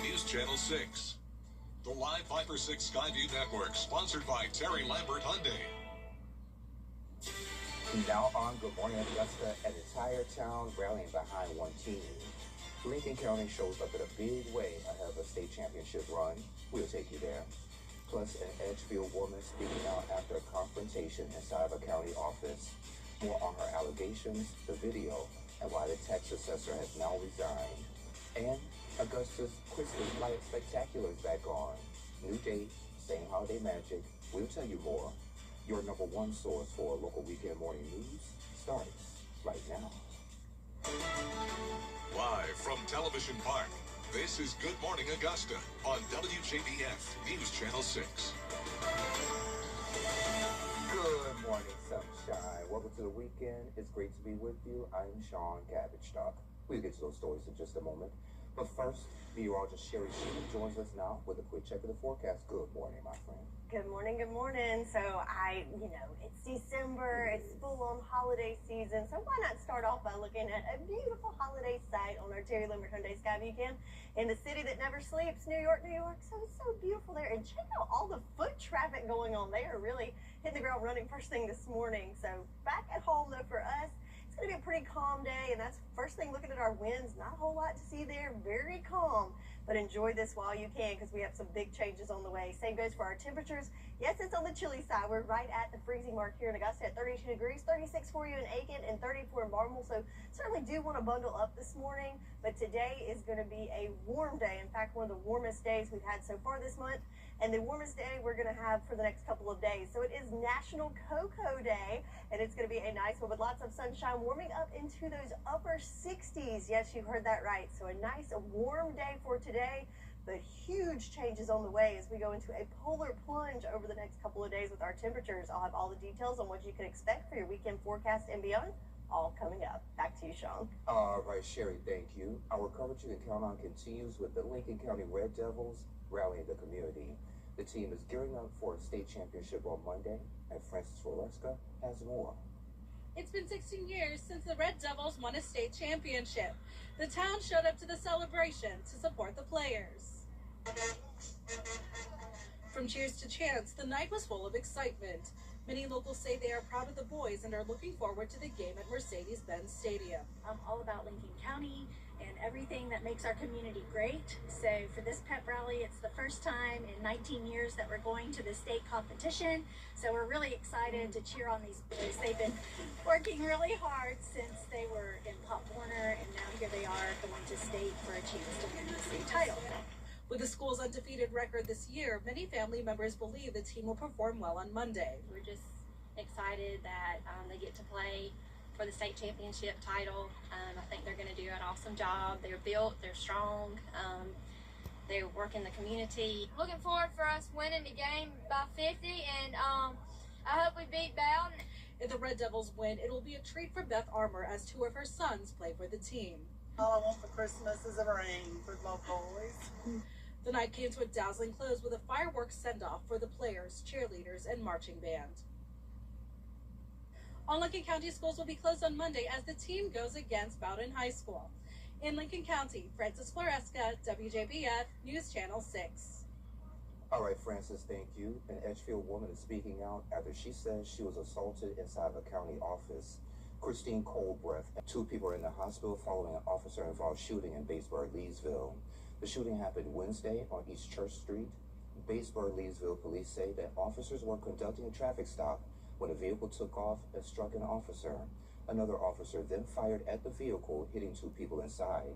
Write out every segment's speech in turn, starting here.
News Channel 6. The live 5-for-6 Skyview Network, sponsored by Terry Lambert Hyundai. Now on Good Morning Augusta, an entire town rallying behind one team. Lincoln County shows up in a big way ahead of a state championship run. We'll take you there. Plus, an Edgefield woman speaking out after a confrontation inside of a county office. More on her allegations, the video, and why the tax assessor has now resigned. And Augusta's Christmas Light Spectacular is back on. New date, same holiday magic. We'll tell you more. Your number one source for local weekend morning news starts right now. Live from Television Park, this is Good Morning Augusta on WJBF News Channel 6. Good morning, sunshine. Welcome to the weekend. It's great to be with you. I'm Sean Cabbage Stock. We'll get to those stories in just a moment. But first, meteorologist Sherry Sheehan joins us now with a quick check of the forecast. Good morning, my friend. Good morning, good morning. So it's December, it's full-on holiday season, so why not start off by looking at a beautiful holiday site on our Terry Lambert Hyundai Skyview Cam in the city that never sleeps, New York, New York. So it's so beautiful there, and check out all the foot traffic going on. They are really hitting the ground running first thing this morning. So back at home, though, for us, it's going to be a pretty calm day, and that's first thing looking at our winds. Not a whole lot to see there, very calm. But enjoy this while you can, because we have some big changes on the way. Same goes for our temperatures. Yes, it's on the chilly side. We're right at the freezing mark here in Augusta at 32 degrees, 36 for you in Aiken, and 34 in Barnwell. So certainly do want to bundle up this morning. But today is going to be a warm day. In fact, one of the warmest days we've had so far this month, and the warmest day we're going to have for the next couple of days. So it is National Cocoa Day, and it's going to be a nice one with lots of sunshine, warming up into those upper 60s. Yes, you heard that right. So a nice warm day for today, but huge changes on the way as we go into a polar plunge over the next couple of days with our temperatures. I'll have all the details on what you can expect for your weekend forecast and beyond, all coming up. Back to you, Sean. All right, Sherry, thank you. Our coverage you can count on continues with the Lincoln County Red Devils rallying the community. The team is gearing up for a state championship on Monday, and Francis Valeska has more. It's been 16 years since the Red Devils won a state championship. The town showed up to the celebration to support the players. From cheers to chants, the night was full of excitement. Many locals say they are proud of the boys and are looking forward to the game at Mercedes-Benz Stadium. I'm all about Lincoln County and everything that makes our community great. So for this pep rally, it's the first time in 19 years that we're going to the state competition. So we're really excited to cheer on these boys. They've been working really hard since they were in Pop Warner, and now here they are going to state for a chance to win the state title. With the school's undefeated record this year, many family members believe the team will perform well on Monday. We're just excited that they get to play for the state championship title. I think they're going to do an awesome job. They're built, they're strong, they work in the community. Looking forward for us winning the game by 50, and I hope we beat Bowden. If the Red Devils win, it will be a treat for Beth Armour as two of her sons play for the team. All I want for Christmas is a ring for my boys. The night came to a dazzling close with a fireworks send-off for the players, cheerleaders, and marching band. All Lincoln County schools will be closed on Monday as the team goes against Bowden High School. In Lincoln County, Francis Floresca, WJBF News Channel 6. All right, Francis, thank you. An Edgefield woman is speaking out after she says she was assaulted inside of a county office. Christine Coldbreath. Two people are in the hospital following an officer-involved shooting in Batesburg, Leesville. The shooting happened Wednesday on East Church Street. Batesburg, Leesville police say that officers were conducting a traffic stop when a vehicle took off and struck an officer. Another officer then fired at the vehicle, hitting two people inside.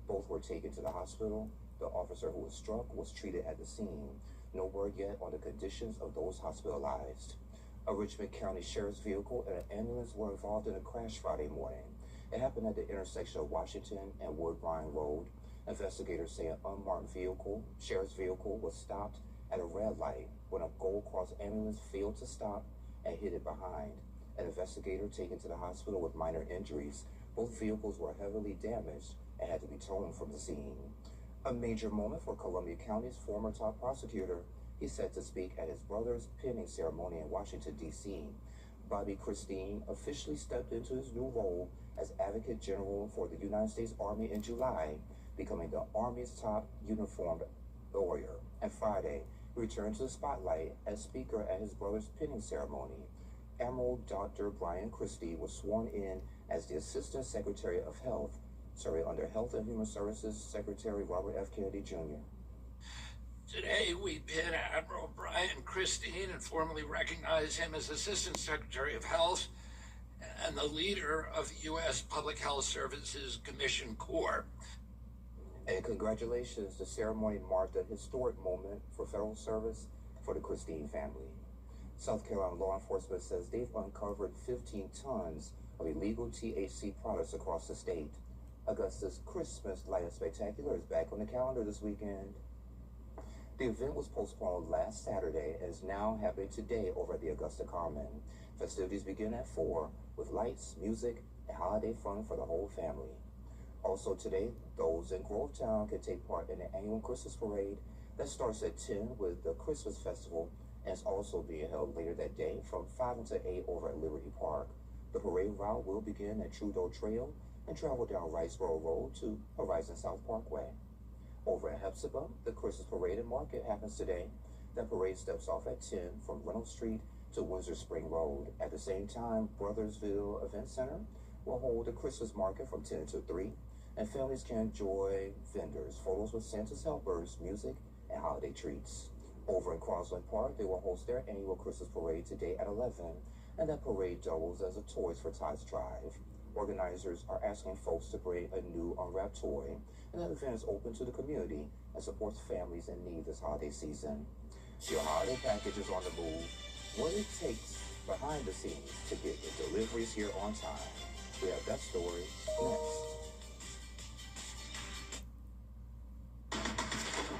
Both were taken to the hospital. The officer who was struck was treated at the scene. No word yet on the conditions of those hospitalized. A Richmond County Sheriff's vehicle and an ambulance were involved in a crash Friday morning. It happened at the intersection of Washington and Woodbine Road. Investigators say an unmarked vehicle, sheriff's vehicle, was stopped at a red light when a Gold Cross ambulance failed to stop and hit it behind. An investigator taken to the hospital with minor injuries. Both vehicles were heavily damaged and had to be towed from the scene. A major moment for Columbia County's former top prosecutor. He's set to speak at his brother's pinning ceremony in Washington, D.C. Bobby Christine officially stepped into his new role as Advocate General for the United States Army in July. becoming the Army's top uniformed warrior. And Friday, he returned to the spotlight as speaker at his brother's pinning ceremony. Admiral Dr. Brian Christie was sworn in as the Assistant Secretary of Health, serving under Health and Human Services Secretary Robert F. Kennedy Jr. Today, we pin Admiral Brian Christie and formally recognize him as Assistant Secretary of Health and the leader of the U.S. Public Health Services Commission Corps. And congratulations, the ceremony marked a historic moment for federal service for the Christine family. South Carolina law enforcement says they've uncovered 15 tons of illegal THC products across the state. Augusta's Christmas Light Spectacular is back on the calendar this weekend. The event was postponed last Saturday and is now happening today over at the Augusta Common. Festivities begin at 4 with lights, music, and holiday fun for the whole family. Also today, those in Grovetown can take part in the annual Christmas parade that starts at 10 with the Christmas Festival and is also being held later that day from 5 until 8 over at Liberty Park. The parade route will begin at Trudeau Trail and travel down Riceboro Road to Horizon South Parkway. Over at Hepzibah, the Christmas Parade and Market happens today. That parade steps off at 10 from Reynolds Street to Windsor Spring Road. At the same time, Brothersville Event Center will hold a Christmas market from 10 to 3, and families can enjoy vendors, photos with Santa's helpers, music, and holiday treats. Over in Crossland Park, they will host their annual Christmas parade today at 11, and that parade doubles as a Toys for Tots drive. Organizers are asking folks to bring a new unwrapped toy, and that event is open to the community and supports families in need this holiday season. Your holiday package is on the move. What it takes behind the scenes to get your deliveries here on time. We have that story next.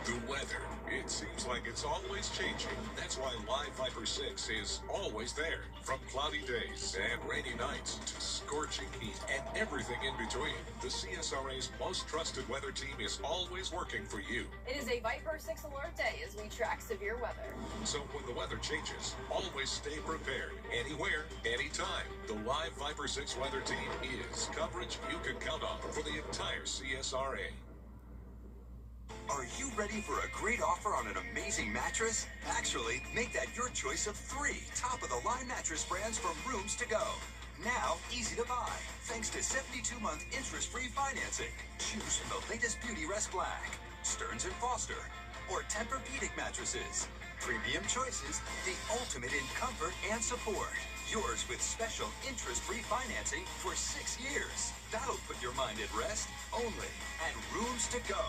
The weather. It seems like it's always changing. That's why Live Viper 6 is always there. From cloudy days and rainy nights to scorching heat and everything in between, the CSRA's most trusted weather team is always working for you. It is a Viper 6 alert day as we track severe weather. So when the weather changes, always stay prepared. Anywhere, anytime. The Live Viper 6 weather team is coverage you can count on for the entire CSRA. Are you ready for a great offer on an amazing mattress? Actually, make that your choice of 3 top-of-the-line mattress brands from Rooms to Go. Now, easy to buy, thanks to 72-month interest-free financing. Choose from the latest Beauty Rest Black, Stearns & Foster, or Tempur-Pedic mattresses. Premium choices, the ultimate in comfort and support. Yours with special interest-free financing for 6 years. That'll put your mind at rest only at Rooms to Go.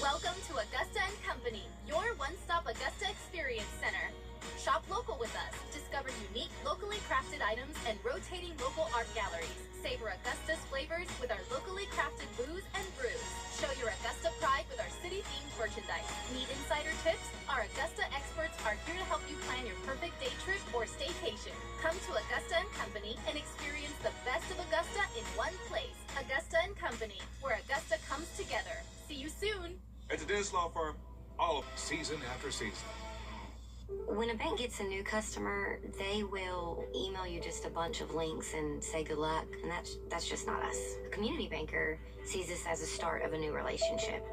Welcome to Augusta & Company, your one-stop Augusta Experience Center. Shop local with us. Discover unique, locally crafted items and rotating local art galleries. Savor Augusta's flavors with our locally crafted booze and brews. Show your Augusta pride with our city-themed merchandise. Need insider tips? Our Augusta experts are here to help you plan your perfect day trip or staycation. Come to Augusta & Company and experience the best of Augusta in one place. Augusta & Company, where Augusta comes together. See you soon. At the Dennis Law Firm, all of season after season. When a bank gets a new customer, they will email you just a bunch of links and say good luck, and that's just not us. A community banker sees this as a start of a new relationship.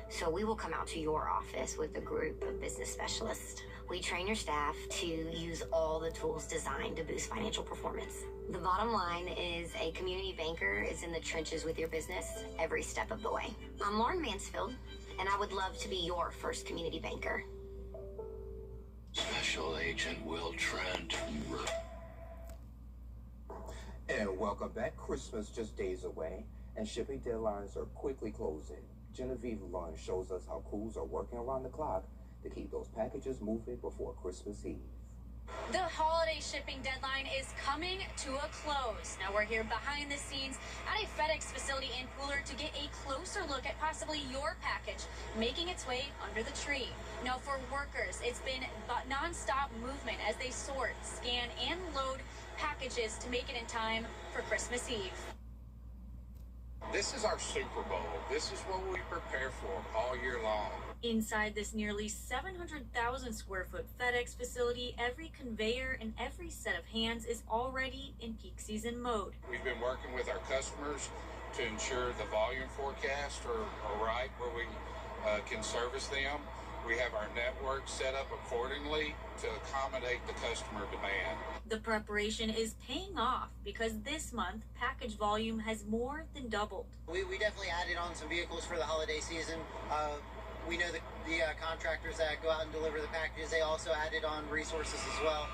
So we will come out to your office with a group of business specialists. We train your staff to use all the tools designed to boost financial performance. The bottom line is a community banker is in the trenches with your business every step of the way. I'm Lauren Mansfield, and I would love to be your first community banker. Special Agent Will Trent. And welcome back. Christmas just days away, and shipping deadlines are quickly closing. Genevieve Lunn shows us how crews are working around the clock to keep those packages moving before Christmas Eve. The holiday shipping deadline is coming to a close. Now we're here behind the scenes at a FedEx facility in Pooler to get a closer look at possibly your package making its way under the tree. Now for workers, it's been non-stop movement as they sort, scan, and load packages to make it in time for Christmas Eve. This is our Super Bowl. This is what we prepare for all year long. Inside this nearly 700,000 square foot FedEx facility, every conveyor and every set of hands is already in peak season mode. We've been working with our customers to ensure the volume forecasts are right where we can service them. We have our network set up accordingly to accommodate the customer demand. The preparation is paying off because this month, package volume has more than doubled. We definitely added on some vehicles for the holiday season. We know the contractors that go out and deliver the packages, they also added on resources as well,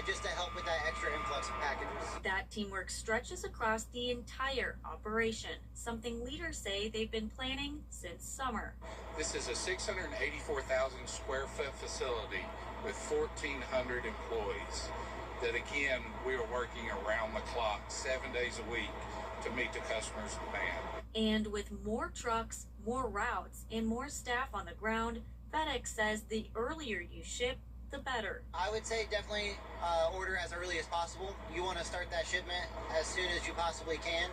just to help with that extra influx of packages. That teamwork stretches across the entire operation, something leaders say they've been planning since summer. This is a 684,000 square foot facility with 1,400 employees that, again, we are working around the clock 7 days a week to meet the customer's demand. And with more trucks, more routes, and more staff on the ground, FedEx says the earlier you ship, the better. I would say definitely order as early as possible. You want to start that shipment as soon as you possibly can.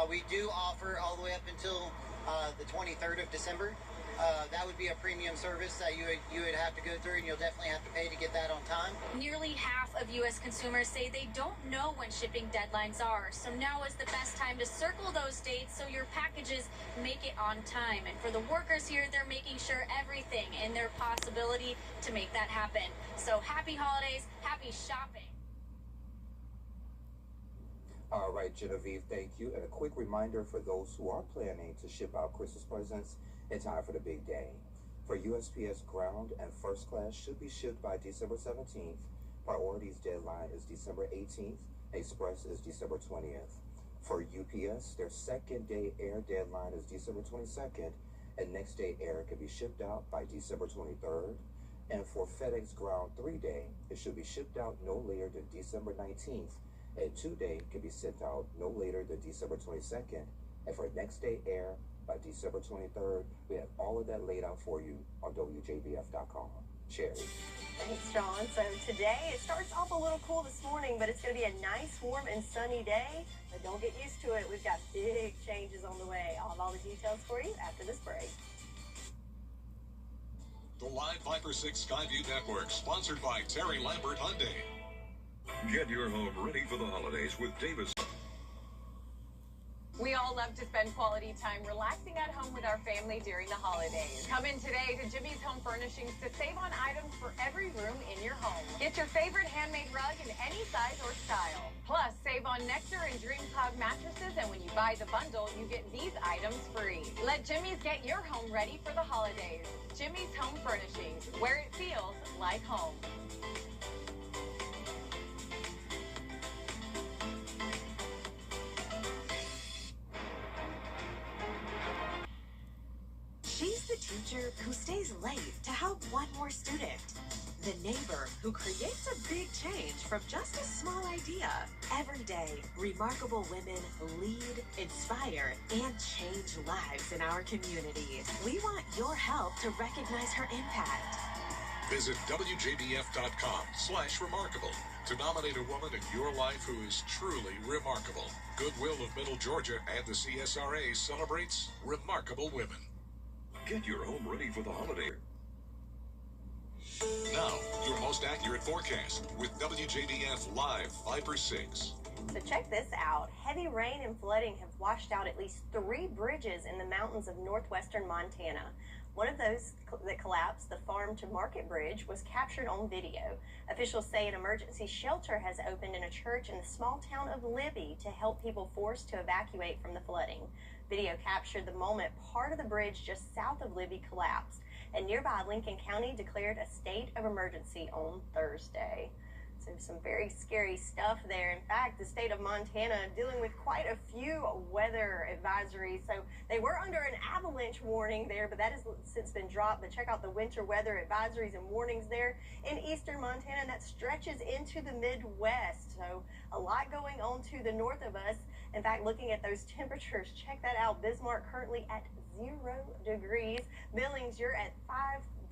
We do offer all the way up until the 23rd of December. That would be a premium service that you would have to go through, and you'll definitely have to pay to get that on time. Nearly half of U.S. consumers say they don't know when shipping deadlines are, so now is the best time to circle those dates so your packages make it on time. And for the workers here, they're making sure everything in their possibility to make that happen. So happy holidays, happy shopping. All right, Genevieve, thank you. And a quick reminder for those who are planning to ship out Christmas presents in time for the big day. For USPS ground and first class should be shipped by December 17th. Priorities deadline is December 18th. Express is December 20th. For UPS, their second day air deadline is December 22nd, and next day air can be shipped out by December 23rd. And for FedEx ground 3-day, it should be shipped out no later than December 19th, and 2-day can be sent out no later than December 22nd. And for next day air, by December 23rd, we have all of that laid out for you on WJBF.com. Cherry. Thanks, John. So today, it starts off a little cool this morning, but it's going to be a nice, warm, and sunny day. But don't get used to it. We've got big changes on the way. I'll have all the details for you after this break. The Live Viper 6 Skyview Network, sponsored by Terry Lambert Hyundai. Get your home ready for the holidays with Davis. We all love to spend quality time relaxing at home with our family during the holidays. Come in today to Jimmy's Home Furnishings to save on items for every room in your home. Get your favorite handmade rug in any size or style. Plus, save on Nectar and Dream Cloud mattresses, and when you buy the bundle, you get these items free. Let Jimmy's get your home ready for the holidays. Jimmy's Home Furnishings, where it feels like home. She's the teacher who stays late to help one more student. The neighbor who creates a big change from just a small idea. Every day, remarkable women lead, inspire, and change lives in our community. We want your help to recognize her impact. Visit WJBF.com/remarkable to nominate a woman in your life who is truly remarkable. Goodwill of Middle Georgia and the CSRA celebrates remarkable women. Get your home ready for the holiday. Now, your most accurate forecast with WJBF Live Viper 6. So check this out. Heavy rain and flooding have washed out at least 3 bridges in the mountains of northwestern Montana. One of those that collapsed, the Farm to Market Bridge, was captured on video. Officials say an emergency shelter has opened in a church in the small town of Libby to help people forced to evacuate from the flooding. Video captured the moment part of the bridge just south of Libby collapsed, and nearby Lincoln County declared a state of emergency on Thursday. So some very scary stuff there. In fact, the state of Montana dealing with quite a few weather advisories. So they were under an avalanche warning there, but that has since been dropped. But check out the winter weather advisories and warnings there in eastern Montana, and that stretches into the Midwest. So a lot going on to the north of us. In fact, looking at those temperatures, check that out. Bismarck currently at 0 degrees. Billings, you're at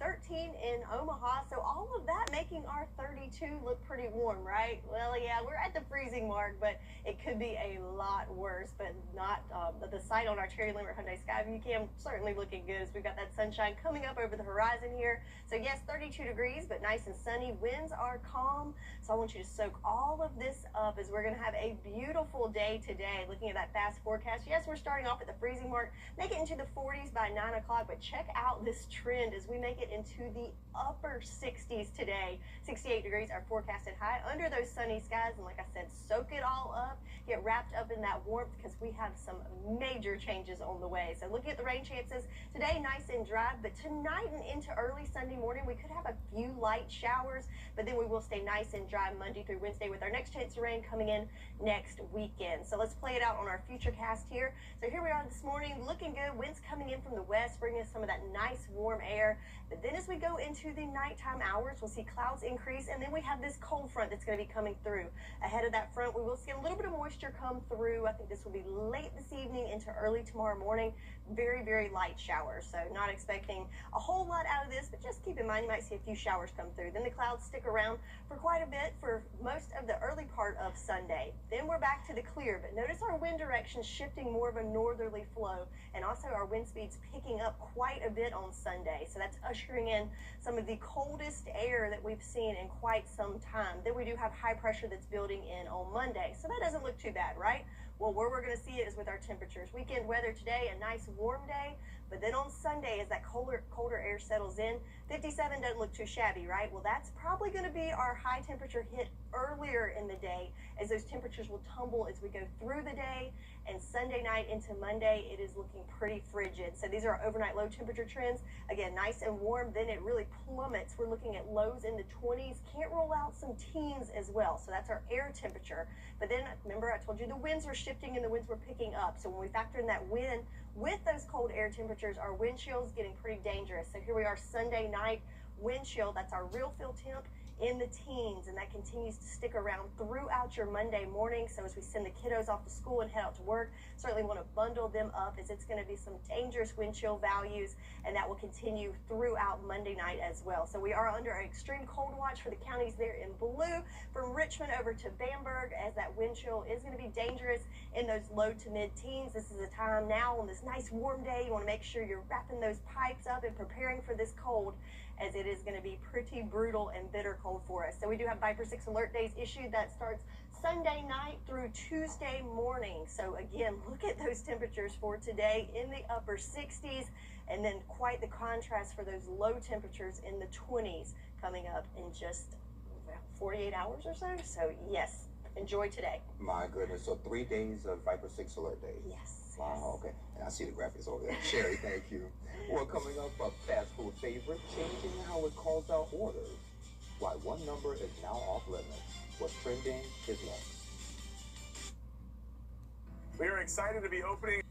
13 in Omaha. So all of that making our 32 look pretty warm, right? Well, yeah, we're at the freezing mark, but it could be a lot worse. But not the sight on our Cherry Limerick Hyundai Skyview Cam certainly looking good as we've got that sunshine coming up over the horizon here. So yes, 32 degrees, but nice and sunny. Winds are calm. So I want you to soak all of this up as we're going to have a beautiful day today. Looking at that fast forecast, yes, we're starting off at the freezing mark, make it into the 40s by 9 o'clock, but check out this trend as we make it into the upper 60s today. 68 degrees, our forecasted high under those sunny skies. And like I said, soak it all up, get wrapped up in that warmth because we have some major changes on the way. So looking at the rain chances today, nice and dry, but tonight and into early Sunday morning, we could have a few light showers, but then we will stay nice and dry Monday through Wednesday with our next chance of rain coming in next weekend. So let's play it out on our future cast here. So here we are this morning, looking good. Winds coming in from the west, bringing us some of that nice warm air. But then as we go into the nighttime hours, we'll see clouds increase, and then we have this cold front that's going to be coming through. Ahead of that front, we will see a little bit of moisture come through. I think this will be late this evening into early tomorrow morning. Very, very light showers. So not expecting a whole lot out of this, but just keep in mind you might see a few showers come through. Then the clouds stick around for quite a bit for most of the early part of Sunday. Then we're back to the clear, but notice our wind direction shifting more of a northerly flow, and also our wind speeds picking up quite a bit on Sunday. So that's ushering in some of the coldest air that we've seen in quite some time. Then we do have high pressure that's building in on Monday. So that doesn't look too bad, right? Well, where we're going to see it is with our temperatures. Weekend weather today, a nice warm day, but then on Sunday as that colder air settles in, 57 doesn't look too shabby, right? Well, that's probably going to be our high temperature hit earlier in the day as those temperatures will tumble as we go through the day, and Sunday night into Monday, it is looking pretty frigid. So these are our overnight low temperature trends. Again, nice and warm, then it really plummets. We're looking at lows in the 20s. Can't rule out some teens as well. So that's our air temperature. But then remember I told you the winds were shifting and the winds were picking up. So when we factor in that wind with those cold air temperatures, our wind chill is getting pretty dangerous. So here we are Sunday night, wind chill, that's our real feel temp in the teens, and that continues to stick around throughout your Monday morning. So as we send the kiddos off to school and head out to work, certainly want to bundle them up as it's going to be some dangerous wind chill values, and that will continue throughout Monday night as well. So we are under an extreme cold watch for the counties there in blue from Richmond over to Bamberg, as that wind chill is going to be dangerous in those low to mid teens. This is a time now on this nice warm day, you want to make sure you're wrapping those pipes up and preparing for this cold, as it is going to be pretty brutal and bitter cold for us. So we do have Viper 6 alert days issued. That starts Sunday night through Tuesday morning. So again, look at those temperatures for today in the upper 60s, and then quite the contrast for those low temperatures in the 20s coming up in just 48 hours or so. So yes, enjoy today. My goodness. So 3 days of Viper 6 alert days. Yes. Wow, okay. And I see the graphics over there. Sherry, thank you. Well, coming up, a fast food favorite, changing how it calls out orders. Why one number is now off limits. What's trending is next. We are excited to be opening.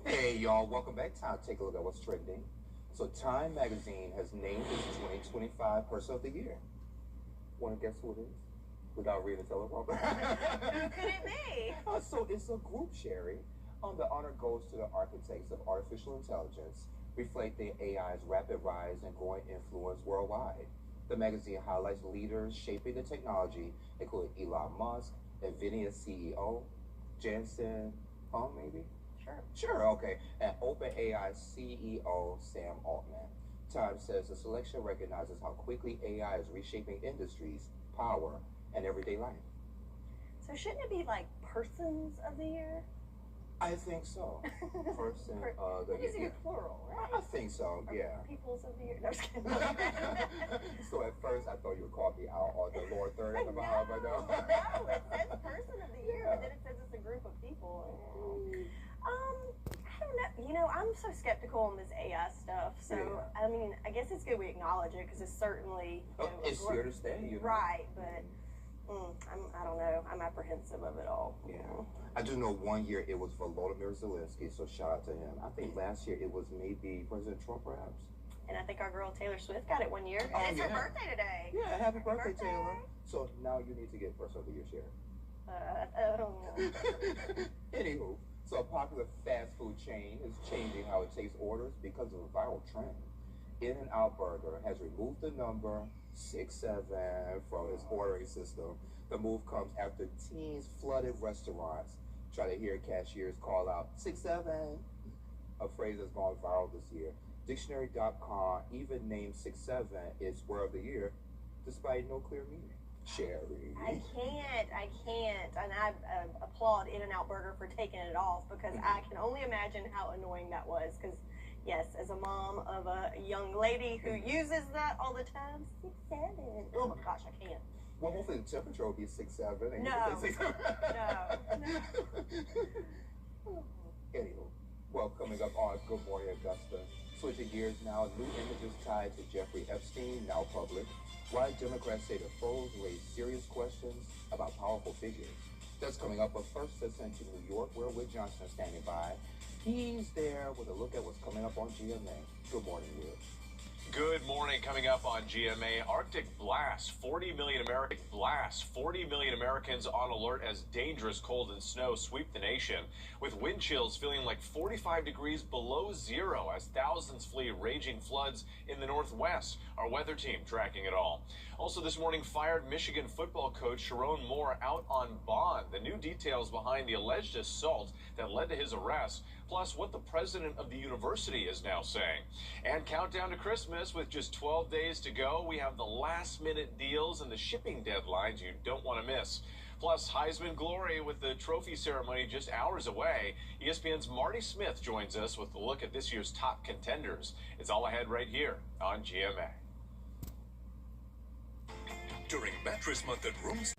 Hey, y'all. Welcome back. Time to take a look at what's trending. So Time Magazine has named its 2025 Person of the Year. Want to guess who it is? Without reading the teleprompter. Who could it be? So it's a group, Sherry. The honor goes to the architects of artificial intelligence, reflecting AI's rapid rise and growing influence worldwide. The magazine highlights leaders shaping the technology, including Elon Musk, NVIDIA CEO, Jensen, maybe? Sure, okay. And OpenAI CEO Sam Altman. Time says the selection recognizes how quickly AI is reshaping industries, power, and everyday life. So shouldn't it be like Persons of the Year? I think so. Person of the It is year. plural, right? I think so, yeah. Peoples of the Year. No, I'm just kidding. So at first I thought you would call me out on the lower third of the mile, but no. No, it says Person of the Year, but then it says it's a group of people. I don't know. You know, I'm so skeptical on this AI stuff. So, Yeah. I mean, I guess it's good we acknowledge it because it's certainly It's here to stay, you know. right. But I don't know. I'm apprehensive of it all. Yeah. I do know 1 year it was Volodymyr Zelensky, so shout out to him. I think last year it was maybe President Trump, perhaps. And I think our girl Taylor Swift got it 1 year. Oh, And it's her yeah. birthday today. Yeah, happy birthday, Taylor. So now you need to get Person of the Year, Sherry. Anywho, So a popular fast food chain is changing how it takes orders because of a viral trend. In-N-Out Burger has removed the number 67 from its ordering system. The move comes after teens flooded restaurants try to hear cashiers call out 67, a phrase that's gone viral this year. Dictionary.com even named 67 its word of the year, despite no clear meaning. Sherry. I can't. And I applaud In-N-Out Burger for taking it off, because I can only imagine how annoying that was. Because, yes, as a mom of a young lady who uses that all the time, 67. Oh my gosh, I can't. Well, hopefully the temperature will be 67. And No. you can say 67. No. Anywho, well, coming up on Good Morning Augusta, switching gears now, new images tied to Jeffrey Epstein now public. Why Democrats say the foes raise serious questions about powerful figures. That's coming up, but first let's send to New York, where Will Johnson is standing by. He's there with a look at what's coming up on GMA. Good morning, Will. Good morning. Coming up on GMA, Arctic blast. 40 million Americans on alert as dangerous cold and snow sweep the nation, with wind chills feeling like 45 degrees below zero as thousands flee raging floods in the Northwest. Our weather team tracking it all. Also this morning, fired Michigan football coach Sharon Moore out on bond. The new details behind the alleged assault that led to his arrest, plus what the president of the university is now saying. And countdown to Christmas with just 12 days to go. We have the last-minute deals and the shipping deadlines you don't want to miss. Plus, Heisman glory with the trophy ceremony just hours away. ESPN's Marty Smith joins us with a look at this year's top contenders. It's all ahead right here on GMA. During Mattress Month at Rooms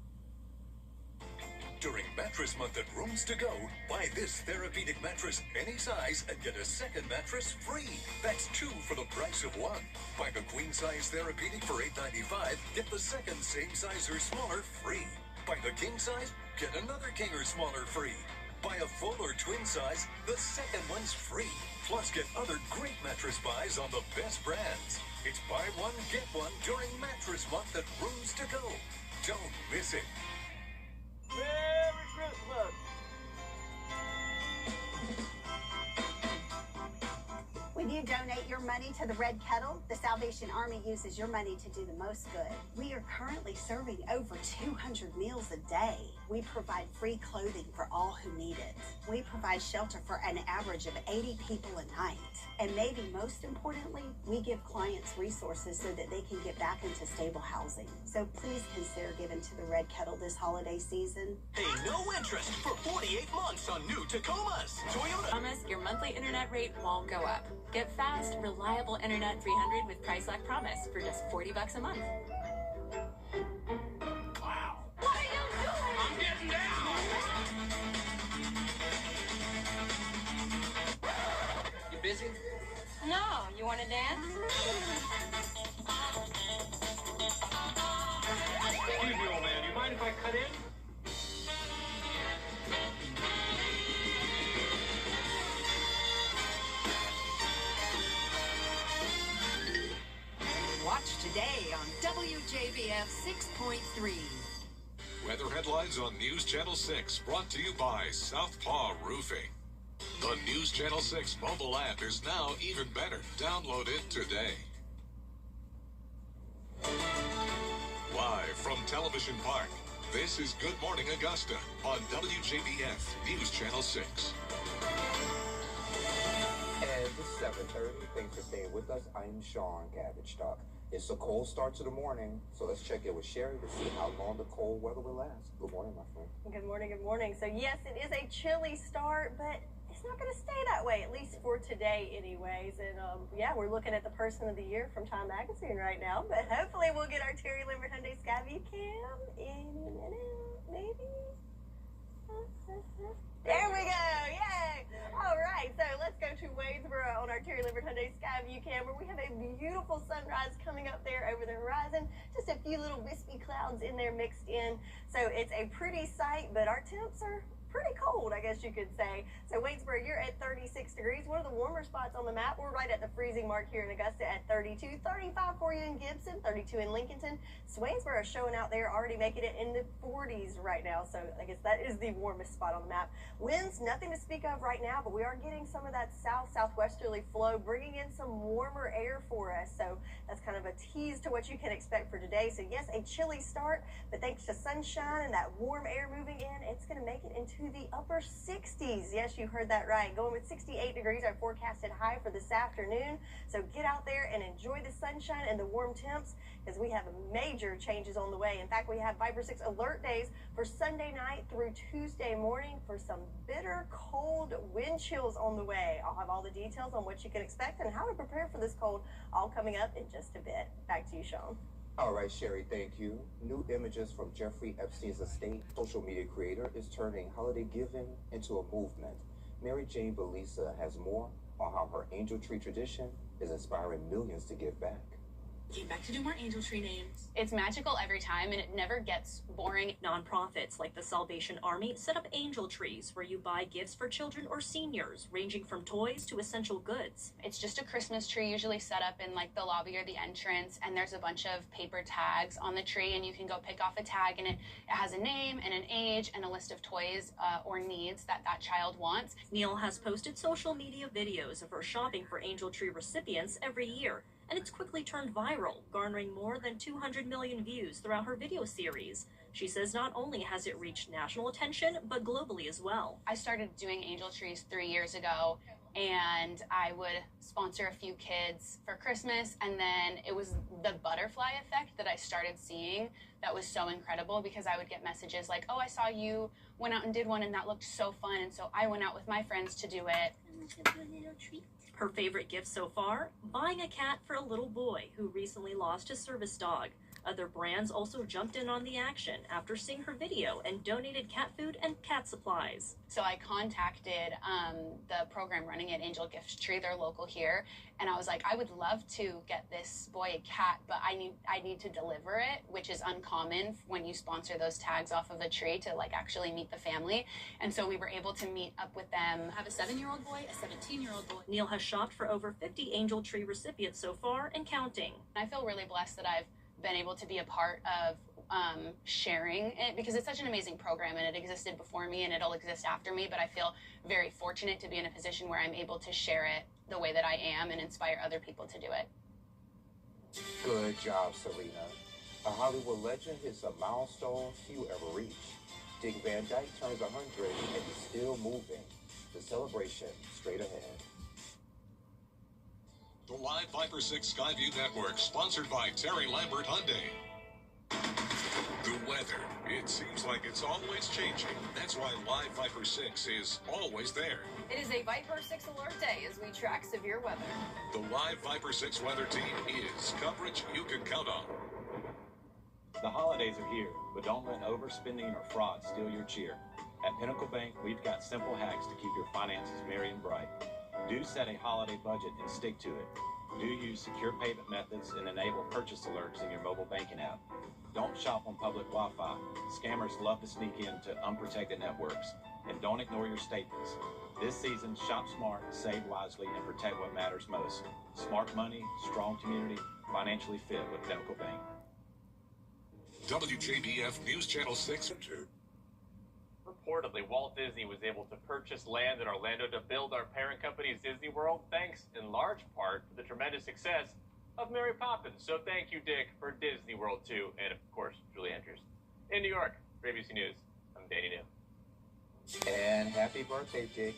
to Go, buy this therapeutic mattress any size and get a second mattress free. That's 2 for the price of 1. Buy the queen size therapeutic for $8.95, get the second same size or smaller free. Buy the king size, get another king or smaller free. Buy a full or twin size, the second one's free. Plus get other great mattress buys on the best brands. It's buy one, get one during Mattress Month at Rooms to Go. Don't miss it. Merry Christmas! When you donate your money to the Red Kettle, the Salvation Army uses your money to do the most good. We are currently serving over 200 meals a day. We provide free clothing for all who need it. We provide shelter for an average of 80 people a night. And maybe most importantly, we give clients resources so that they can get back into stable housing. So please consider giving to the Red Kettle this holiday season. Pay no interest for 48 months on new Tacomas. Toyota. Promise your monthly internet rate won't go up. Get fast, reliable internet 300 with Price Lock Promise for just $40 a month. Wow. What are you doing? I'm getting down. You busy? No, you want to dance? Excuse me, old man. You mind if I cut in? Watch today on WJBF 6.3. Weather headlines on News Channel 6, brought to you by Southpaw Roofing. The News Channel 6 mobile app is now even better. Download it today. Live from Television Park, this is Good Morning Augusta on WJBF News Channel 6. And it's 7:30. Thanks for staying with us. I'm Sean Cabbage Talk. It's a cold start to the morning, so let's check in with Sherry to see how long the cold weather will last. Good morning, my friend. Good morning, good morning. So yes, it is a chilly start, but it's not going to stay that way, at least for today anyways. And yeah, we're looking at the Person of the Year from Time Magazine right now, but hopefully we'll get our Terry Lambert Hyundai Skyview Cam any minute, maybe. There we go, yay! All right, so let's go to Wadesboro on our Terry Lambert Hyundai Skyview Cam, where we have a beautiful sunrise coming up there over the horizon. Just a few little wispy clouds in there mixed in. So it's a pretty sight, but our temps are pretty cold, I guess you could say. So Waynesboro, you're at 36 degrees, one of the warmer spots on the map. We're right at the freezing mark here in Augusta at 32, 35 for you in Gibson, 32 in Lincolnton. Swainsboro is showing out there, already making it in the 40s right now. So I guess that is the warmest spot on the map. Winds, nothing to speak of right now, but we are getting some of that southwesterly flow, bringing in some warmer air for us. So that's kind of a tease to what you can expect for today. So yes, a chilly start, but thanks to sunshine and that warm air moving in, it's going to make it into the upper 60s. Yes, you heard that right. Going with 68 degrees, our forecasted high for this afternoon. So get out there and enjoy the sunshine and the warm temps, because we have major changes on the way. In fact, we have Viper 6 alert days for Sunday night through Tuesday morning for some bitter cold wind chills on the way. I'll have all the details on what you can expect and how to prepare for this cold all coming up in just a bit. Back to you, Sean. All right, Sherry, thank you. New images from Jeffrey Epstein's estate. Social media creator is turning holiday giving into a movement. Mary Jane Belisa has more on how her angel tree tradition is inspiring millions to give back. Came back to do more angel tree names. It's magical every time, and it never gets boring. Nonprofits like the Salvation Army set up angel trees where you buy gifts for children or seniors, ranging from toys to essential goods. It's just a Christmas tree usually set up in like the lobby or the entrance, and there's a bunch of paper tags on the tree, and you can go pick off a tag, and it has a name and an age and a list of toys or needs that child wants. Neil has posted social media videos of her shopping for angel tree recipients every year, and it's quickly turned viral, garnering more than 200 million views throughout her video series. She says not only has it reached national attention, but globally as well. I started doing angel trees 3 years ago, and I would sponsor a few kids for Christmas, and then it was the butterfly effect that I started seeing that was so incredible, because I would get messages like, oh, I saw you went out and did one, and that looked so fun, and so I went out with my friends to do it. Her favorite gift so far? Buying a cat for a little boy who recently lost his service dog. Other brands also jumped in on the action after seeing her video and donated cat food and cat supplies. So I contacted the program running at Angel Gift Tree, they're local here, and I was like, I would love to get this boy a cat, but I need to deliver it, which is uncommon when you sponsor those tags off of a tree to like actually meet the family. And so we were able to meet up with them. I have a 7-year-old boy, a 17-year-old boy. Neil has shopped for over 50 angel tree recipients so far and counting. I feel really blessed that I've been able to be a part of sharing it, because it's such an amazing program, and it existed before me and it'll exist after me, but I feel very fortunate to be in a position where I'm able to share it the way that I am and inspire other people to do it. Good job, Serena. A Hollywood legend hits a milestone few ever reach. Dick Van Dyke turns 100 and he's still moving. The celebration straight ahead. The live Viper 6 Skyview Network, sponsored by Terry Lambert Hyundai. The weather. It seems like it's always changing. That's why Live Viper 6 is always there. It is a Viper 6 alert day as we track severe weather. The Live Viper 6 weather team is coverage you can count on. The holidays are here, but don't let overspending or fraud steal your cheer. At Pinnacle Bank, we've got simple hacks to keep your finances merry and bright. Do set a holiday budget and stick to it. Do use secure payment methods and enable purchase alerts in your mobile banking app. Don't shop on public Wi-Fi. Scammers love to sneak into unprotected networks. And don't ignore your staples. This season, shop smart, save wisely, and protect what matters most. Smart money, strong community, financially fit with Pinnacle Bank. WJBF News Channel 6. Reportedly, Walt Disney was able to purchase land in Orlando to build our parent company's Disney World, thanks in large part to the tremendous success of Mary Poppins. So thank you, Dick, for Disney World 2, and of course, Julie Andrews. In New York, for ABC News, I'm Danny New. And happy birthday, Dick.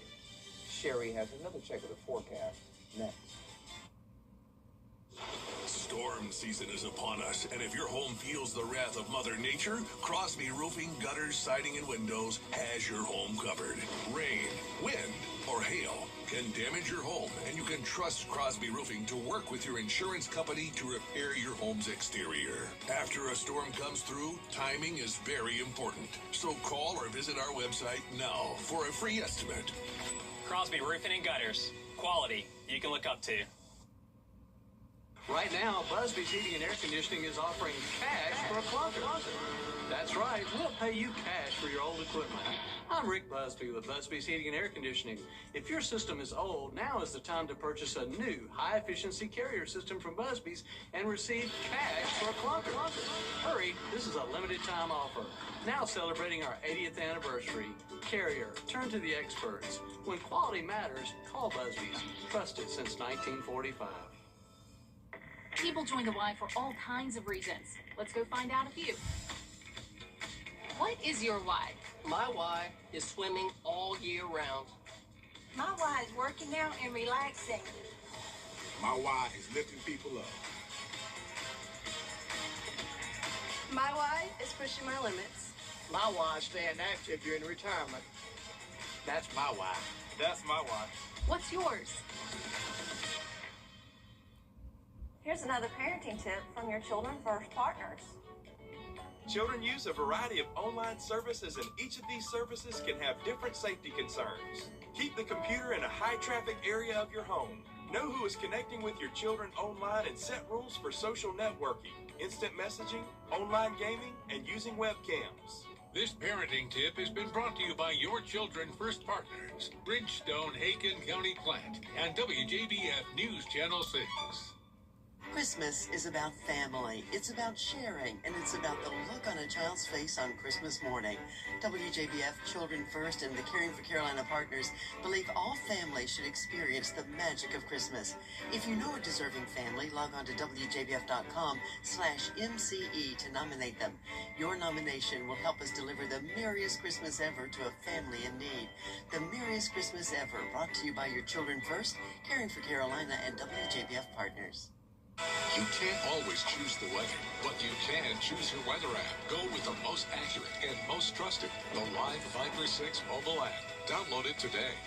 Sherry has another check of the forecast next. Storm season is upon us, and if your home feels the wrath of Mother Nature, Crosby Roofing, Gutters, Siding, and Windows has your home covered. Rain, wind, or hail can damage your home, and you can trust Crosby Roofing to work with your insurance company to repair your home's exterior. After a storm comes through, timing is very important. So call or visit our website now for a free estimate. Crosby Roofing and Gutters. Quality you can look up to. Right now, Busby's Heating and Air Conditioning is offering cash for a clunker. That's right, we'll pay you cash for your old equipment. I'm Rick Busby with Busby's Heating and Air Conditioning. If your system is old, now is the time to purchase a new high-efficiency carrier system from Busby's and receive cash for a clunker. Hurry, this is a limited-time offer. Now celebrating our 80th anniversary. Carrier, turn to the experts. When quality matters, call Busby's. Trusted since 1945. People join the Y for all kinds of reasons. Let's go find out a few. What is your why? My why is swimming all year round. My why is working out and relaxing. My why is lifting people up. My why is pushing my limits. My why is staying active during retirement. That's my why. That's my why. What's yours? Here's another parenting tip from your Children First partners. Children use a variety of online services, and each of these services can have different safety concerns. Keep the computer in a high-traffic area of your home. Know who is connecting with your children online and set rules for social networking, instant messaging, online gaming, and using webcams. This parenting tip has been brought to you by your Children First partners, Bridgestone, Haken County Plant, and WJBF News Channel 6. Christmas is about family, it's about sharing, and it's about the look on a child's face on Christmas morning. WJBF, Children First, and the Caring for Carolina partners believe all families should experience the magic of Christmas. If you know a deserving family, log on to WJBF.com/MCE to nominate them. Your nomination will help us deliver the merriest Christmas ever to a family in need. The merriest Christmas ever, brought to you by your Children First, Caring for Carolina, and WJBF partners. You can't always choose the weather, but you can choose your weather app. Go with the most accurate and most trusted, the Live Viper 6 mobile app. Download it today.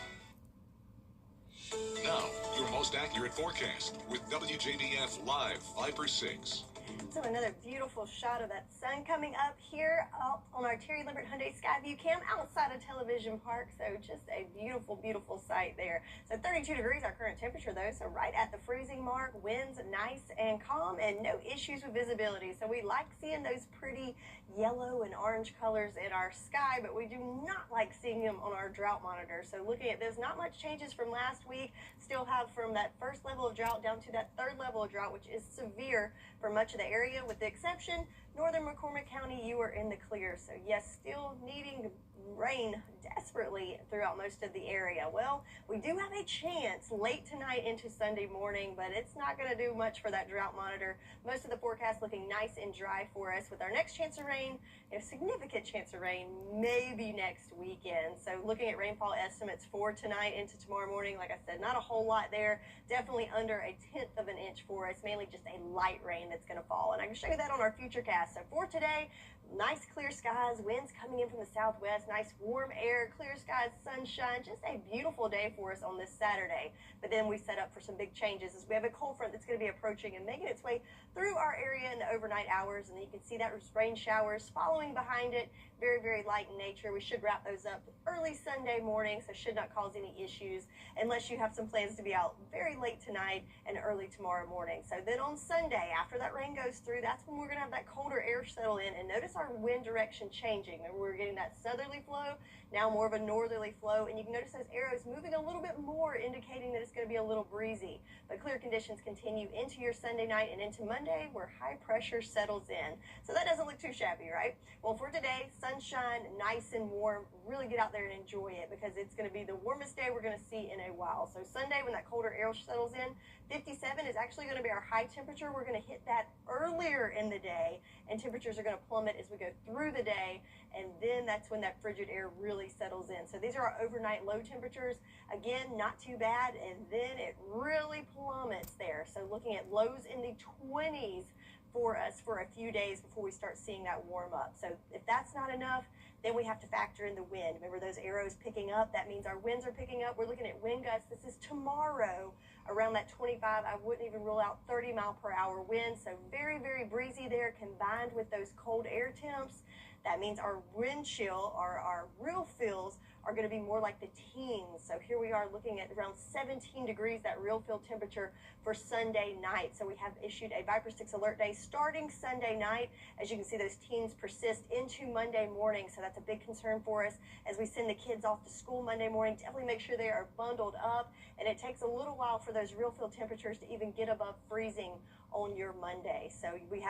Now, your most accurate forecast with WJBF Live Viper 6. So another beautiful shot of that sun coming up here up on our Terry Limbert Hyundai Skyview Cam outside of Television Park. So just a beautiful, beautiful sight there. So 32 degrees our current temperature though. So right at the freezing mark. Winds nice and calm and no issues with visibility. So we like seeing those pretty yellow and orange colors in our sky, but we do not like seeing them on our drought monitor. So looking at this, not much changes from last week. Still have from that first level of drought down to that third level of drought, which is severe for much of the area, with the exception northern McCormick County, you are in the clear. So yes, still needing rain desperately throughout most of the area. Well, we do have a chance late tonight into Sunday morning, but it's not going to do much for that drought monitor. Most of the forecast looking nice and dry for us, with our next chance of rain, a significant chance of rain, maybe next weekend. So looking at rainfall estimates for tonight into tomorrow morning, like I said, not a whole lot there. Definitely under a 1/10 of an inch for us, mainly just a light rain that's going to fall. And I can show you that on our futurecast. So for today, nice clear skies, winds coming in from the southwest, nice warm air, clear skies, sunshine, just a beautiful day for us on this Saturday. But then we set up for some big changes as we have a cold front that's going to be approaching and making its way through our area in the overnight hours. And then you can see that rain showers following behind it, very, very light in nature. We should wrap those up early Sunday morning, so should not cause any issues unless you have some plans to be out very late tonight and early tomorrow morning. So then on Sunday, after that rain goes through, that's when we're going to have that colder air settle in. And notice our wind direction changing. Remember, we're getting that southerly flow, now more of a northerly flow. And you can notice those arrows moving a little bit more, indicating that it's going to be a little breezy. But clear conditions continue into your Sunday night and into Monday, where high pressure settles in. So that doesn't look too shabby, right? Well, for today, sunshine, nice and warm. Really get out there and enjoy it, because it's going to be the warmest day we're going to see in a while. So Sunday, when that colder air settles in, 57 is actually going to be our high temperature. We're going to hit that earlier in the day, and temperatures are going to plummet as we go through the day, and then that's when that frigid air really settles in. So these are our overnight low temperatures. Again, not too bad, and then it really plummets there. So looking at lows in the 20s for us for a few days before we start seeing that warm up. So if that's not enough, then we have to factor in the wind. Remember those arrows picking up? That means our winds are picking up. We're looking at wind gusts. This is tomorrow around that 25. I wouldn't even rule out 30-mile-per-hour winds. So very, very breezy there, combined with those cold air temps. That means our wind chill, our real feels, are going to be more like the teens. So here we are looking at around 17 degrees, that real field temperature for Sunday night. So we have issued a Viper 6 alert day starting Sunday night. As you can see, those teens persist into Monday morning. So that's a big concern for us as we send the kids off to school Monday morning. Definitely make sure they are bundled up. And it takes a little while for those real field temperatures to even get above freezing on your Monday. So we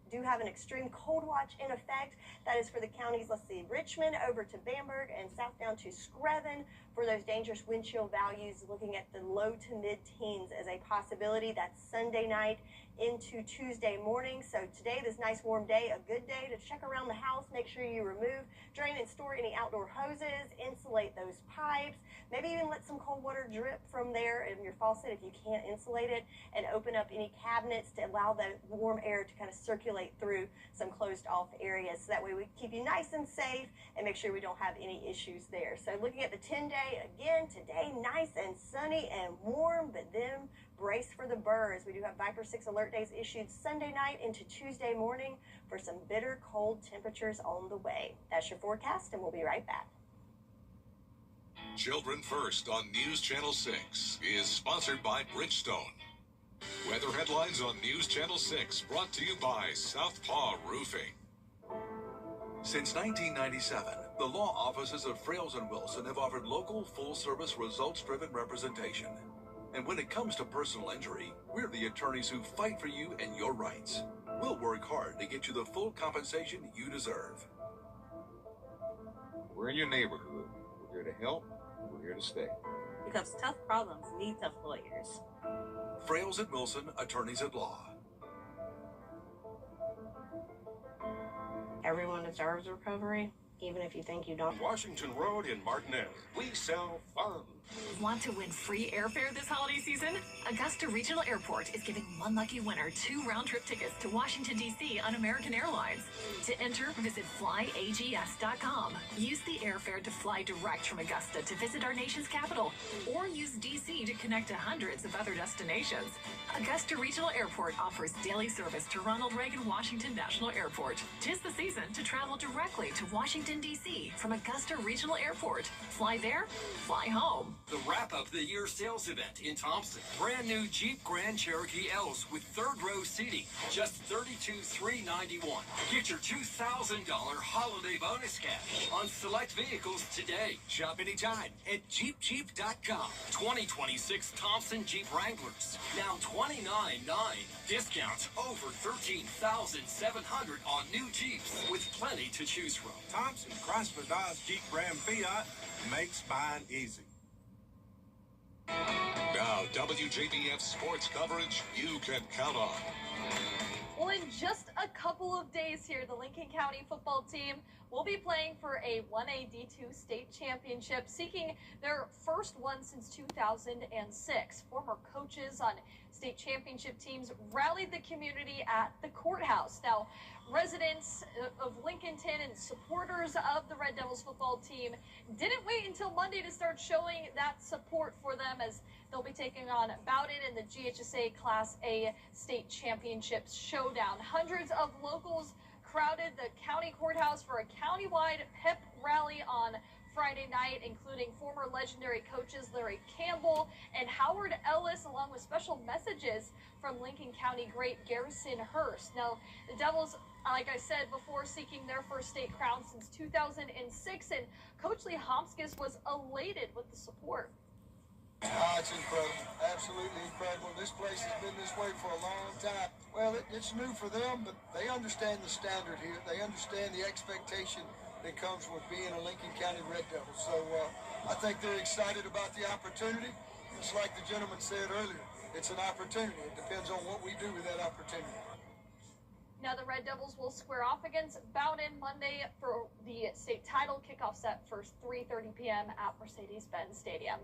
do have an extreme cold watch in effect. That is for the counties, let's see, Richmond over to Bamberg and south down to Screven for those dangerous wind chill values, looking at the low to mid-teens as a possibility. That's Sunday night into Tuesday morning. So today, this nice warm day, a good day to check around the house, make sure you remove, drain and store any outdoor hoses, insulate those pipes, maybe even let some cold water drip from there in your faucet if you can't insulate it, and open up any cabinets to allow the warm air to kind of circulate through some closed off areas. So that way we keep you nice and safe and make sure we don't have any issues there. So looking at the 10-day, again, today nice and sunny and warm, but then brace for the burrs. We do have Viper 6 alert days issued Sunday night into Tuesday morning for some bitter cold temperatures on the way. That's your forecast, and we'll be right back. Children First on News Channel 6 is sponsored by Bridgestone. Weather headlines on News Channel 6 brought to you by Southpaw Roofing. Since 1997, the law offices of Frales & Wilson have offered local, full-service, results-driven representation. And when it comes to personal injury, we're the attorneys who fight for you and your rights. We'll work hard to get you the full compensation you deserve. We're in your neighborhood. We're here to help. We're here to stay. Because tough problems need tough lawyers. Frales & Wilson, attorneys at law. Everyone deserves recovery, even if you think you don't. Washington Road in Martinez. We sell fun. Want to win free airfare this holiday season? Augusta Regional Airport is giving one lucky winner 2 round-trip tickets to Washington, D.C. on American Airlines. To enter, visit flyags.com. Use the airfare to fly direct from Augusta to visit our nation's capital, or use D.C. to connect to hundreds of other destinations. Augusta Regional Airport offers daily service to Ronald Reagan Washington National Airport. 'Tis the season to travel directly to Washington, D.C. from Augusta Regional Airport. Fly there, fly home. The wrap-up the year sales event in Thompson. Brand new Jeep Grand Cherokee L's with third row seating, just $32,391. Get your $2,000 holiday bonus cash on select vehicles today. Shop anytime at JeepJeep.com. 2026 Thompson Jeep Wranglers, now $29,900. Discounts over $13,700 on new Jeeps with plenty to choose from. Thompson Chrysler Dodge Jeep Ram Fiat makes buying easy. Now, WJBF sports coverage you can count on. Well, in just a couple of days here, the Lincoln County football team will be playing for a 1A D2 state championship, seeking their first one since 2006. Former coaches on state championship teams rallied the community at the courthouse. Now, residents of Lincolnton and supporters of the Red Devils football team didn't wait until Monday to start showing that support for them, as they'll be taking on Bowden in the GHSA Class A state championships showdown. Hundreds of locals crowded the county courthouse for a countywide pep rally on Friday night, including former legendary coaches Larry Campbell and Howard Ellis, along with special messages from Lincoln County great Garrison Hurst. Now, the Devils, like I said before, seeking their first state crown since 2006, and Coach Lee Homskis was elated with the support. It's incredible. Absolutely incredible. This place has been this way for a long time. Well, it's new for them, but they understand the standard here. They understand the expectation that comes with being a Lincoln County Red Devil. So I think they're excited about the opportunity. Just like the gentleman said earlier, it's an opportunity. It depends on what we do with that opportunity. Now, the Red Devils will square off against Bowden Monday for the state title. Kickoff set for 3:30 p.m. at Mercedes-Benz Stadium.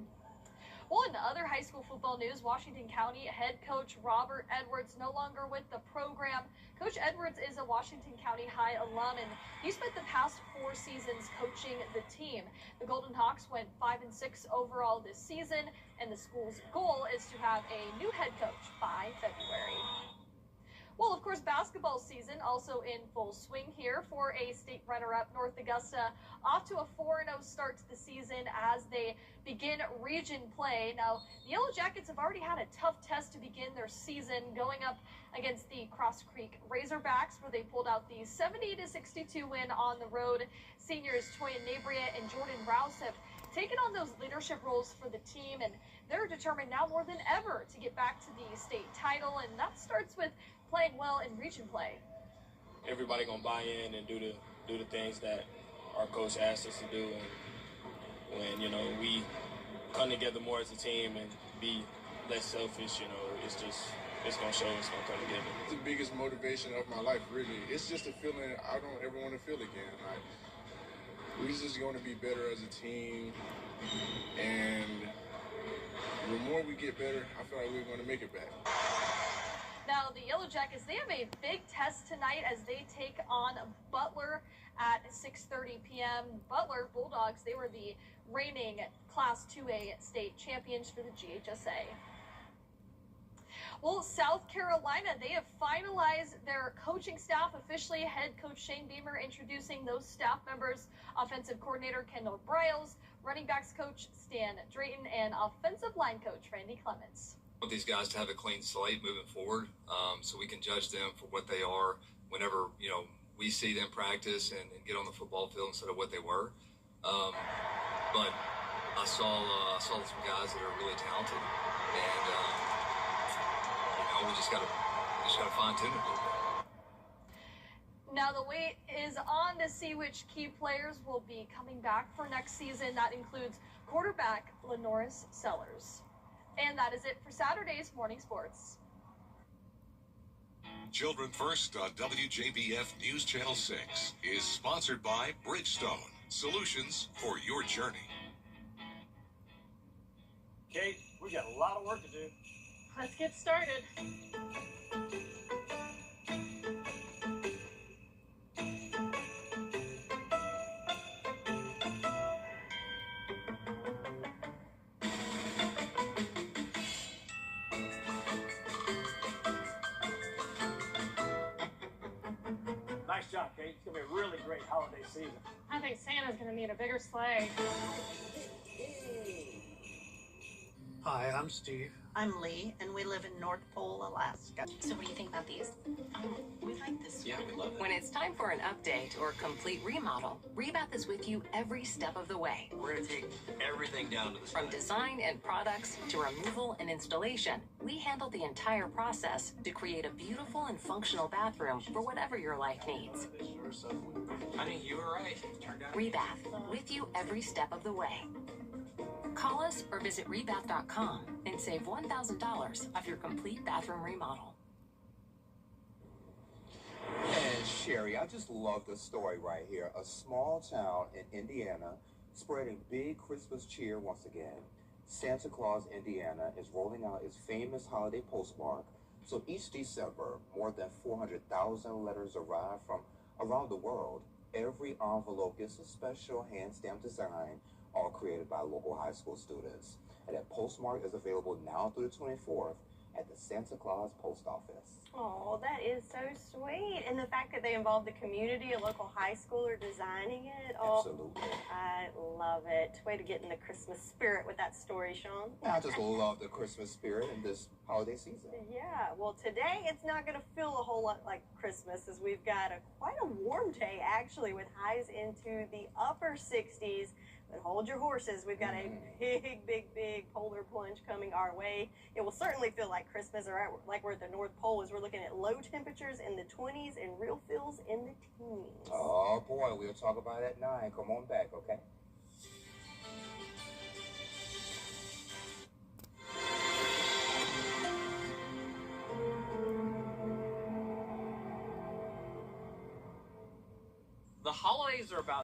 Well, in other high school football news, Washington County head coach Robert Edwards no longer with the program. Coach Edwards is a Washington County High alum, and he spent the past 4 seasons coaching the team. The Golden Hawks went 5-6 overall this season, and the school's goal is to have a new head coach by February. Well, of course, basketball season also in full swing here for a state runner-up. North Augusta off to a 4-0 start to the season as they begin region play. Now, the Yellow Jackets have already had a tough test to begin their season, going up against the Cross Creek Razorbacks, where they pulled out the 70-62 win on the road. Seniors Toya Nabria and Jordan Rouse have taken on those leadership roles for the team, and they're determined now more than ever to get back to the state title, and that starts with playing well in region play. Everybody gonna buy in and do the things that our coach asked us to do, and when we come together more as a team and be less selfish, it's gonna show, it's gonna come together. It's the biggest motivation of my life, really. It's just a feeling I don't ever want to feel again. We're just going to be better as a team, and the more we get better, I feel like we're going to make it back. Now, the Yellow Jackets, they have a big test tonight as they take on Butler at 6:30 p.m. Butler Bulldogs, they were the reigning Class 2A state champions for the GHSA. Well, South Carolina, they have finalized their coaching staff officially. Head coach Shane Beamer introducing those staff members: offensive coordinator Kendall Briles, running backs coach Stan Drayton, and offensive line coach Randy Clements. I want these guys to have a clean slate moving forward, so we can judge them for what they are whenever we see them practice and get on the football field instead of what they were. But I saw some guys that are really talented, and we just gotta fine tune it a little bit. Now the wait is on to see which key players will be coming back for next season. That includes quarterback Lenoris Sellers. And that is it for Saturday's Morning Sports. Children First on WJBF News Channel 6 is sponsored by Bridgestone, solutions for your journey. Kate, we got a lot of work to do. Let's get started. Nice job, Kate. It's going to be a really great holiday season. I think Santa's gonna need a bigger sleigh. Hi, I'm Steve. I'm Lee, and we live in North Pole, Alaska. So what do you think about these? We like this. Yeah, we love it. When it's time for an update or complete remodel, Rebath is with you every step of the way. We're going to take everything down to the From design and products to removal and installation, we handle the entire process to create a beautiful and functional bathroom for whatever your life needs. Honey, you were right. Rebath, with you every step of the way. Call us or visit rebath.com and save $1,000 off your complete bathroom remodel. And Sherry, I just love this story right here. A small town in Indiana spreading big Christmas cheer once again. Santa Claus, Indiana is rolling out its famous holiday postmark. So each December, more than 400,000 letters arrive from around the world. Every envelope gets a special hand-stamped design, all created by local high school students. And that postmark is available now through the 24th at the Santa Claus Post Office. Oh, that is so sweet. And the fact that they involved the community, a local high schooler designing it. Oh, absolutely. I love it. Way to get in the Christmas spirit with that story, Sean. I just love the Christmas spirit in this holiday season. Yeah, well, today it's not going to feel a whole lot like Christmas, as we've got quite a warm day, actually, with highs into the upper 60s. But hold your horses. We've got a big polar plunge coming our way. It will certainly feel like Christmas, or like we're at the North Pole, as we're looking at low temperatures in the 20s and real feels in the teens. Oh, boy, we'll talk about it at 9. Come on back, okay? The holidays are about